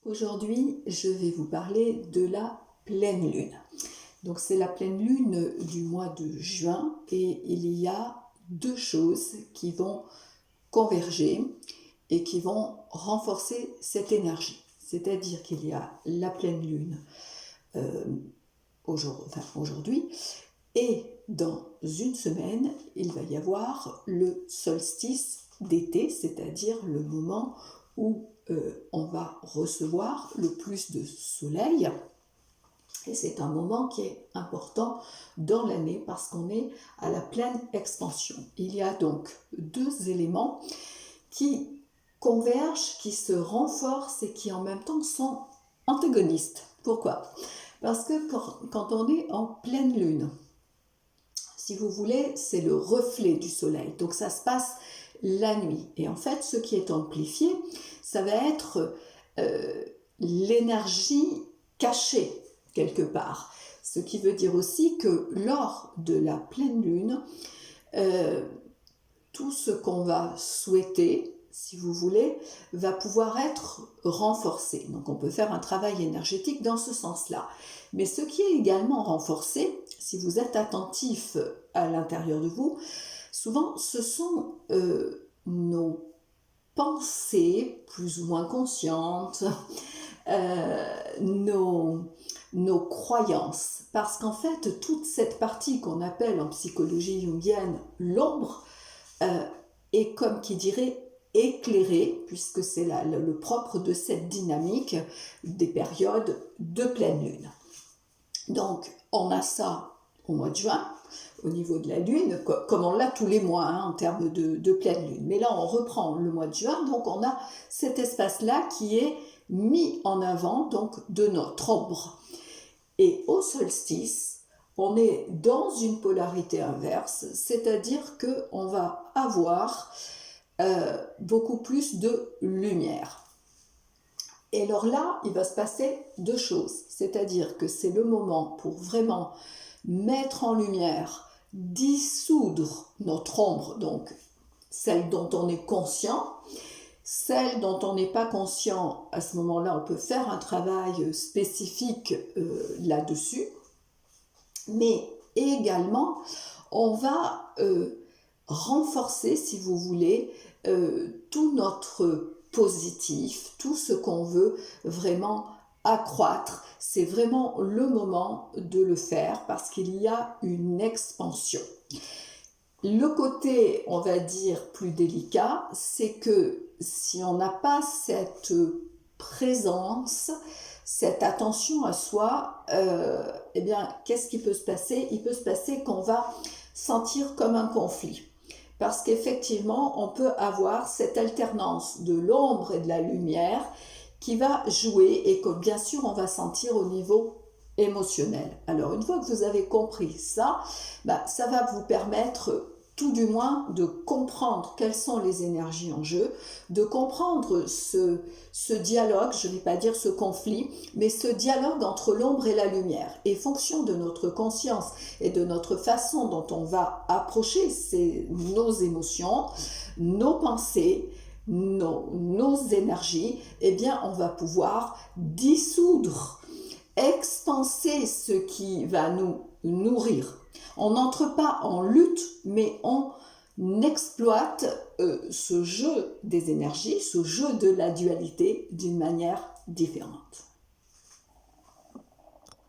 Aujourd'hui, je vais vous parler de la pleine lune. Donc c'est la pleine lune du mois de juin et il y a deux choses qui vont converger et qui vont renforcer cette énergie. C'est-à-dire qu'il y a la pleine lune aujourd'hui et dans une semaine, il va y avoir le solstice d'été, c'est-à-dire le moment où on va recevoir le plus de soleil. Et c'est un moment qui est important dans l'année parce qu'on est à la pleine expansion. Il y a donc deux éléments qui convergent, qui se renforcent et qui en même temps sont antagonistes. Pourquoi ? Parce que quand on est en pleine lune, si vous voulez, c'est le reflet du soleil. Donc ça se passe la nuit. Et en fait, ce qui est amplifié, ça va être l'énergie cachée quelque part. Ce qui veut dire aussi que lors de la pleine lune, tout ce qu'on va souhaiter, si vous voulez, va pouvoir être renforcé. Donc on peut faire un travail énergétique dans ce sens-là. Mais ce qui est également renforcé, si vous êtes attentif à l'intérieur de vous, souvent ce sont nos pensées plus ou moins conscientes, nos croyances. Parce qu'en fait, toute cette partie qu'on appelle en psychologie jungienne l'ombre est comme qui dirait éclairée, puisque c'est le propre de cette dynamique des périodes de pleine lune. Donc, on a ça au mois de juin, au niveau de la lune, comme on l'a tous les mois en termes de pleine lune. Mais là, on reprend le mois de juin, donc on a cet espace-là qui est mis en avant donc de notre ombre. Et au solstice, on est dans une polarité inverse, c'est-à-dire qu'on va avoir beaucoup plus de lumière. Et alors là, il va se passer deux choses, c'est-à-dire que c'est le moment pour vraiment mettre en lumière, dissoudre notre ombre, donc celle dont on est conscient, celle dont on n'est pas conscient, à ce moment-là, on peut faire un travail spécifique là-dessus, mais également, on va renforcer, si vous voulez, tout notre positif, tout ce qu'on veut vraiment accroître. C'est vraiment le moment de le faire parce qu'il y a une expansion. Le côté, on va dire, plus délicat, c'est que si on n'a pas cette présence, cette attention à soi, eh bien, qu'est-ce qui peut se passer ? Il peut se passer qu'on va sentir comme un conflit. Parce qu'effectivement, on peut avoir cette alternance de l'ombre et de la lumière qui va jouer et que bien sûr, on va sentir au niveau émotionnel. Alors, une fois que vous avez compris ça, ça va vous permettre tout du moins de comprendre quelles sont les énergies en jeu, de comprendre ce dialogue, je ne vais pas dire ce conflit, mais ce dialogue entre l'ombre et la lumière. Et fonction de notre conscience et de notre façon dont on va approcher nos émotions, nos pensées, nos énergies, eh bien on va pouvoir dissoudre, expanser ce qui va nous nourrir. On n'entre pas en lutte, mais on exploite ce jeu des énergies, ce jeu de la dualité d'une manière différente.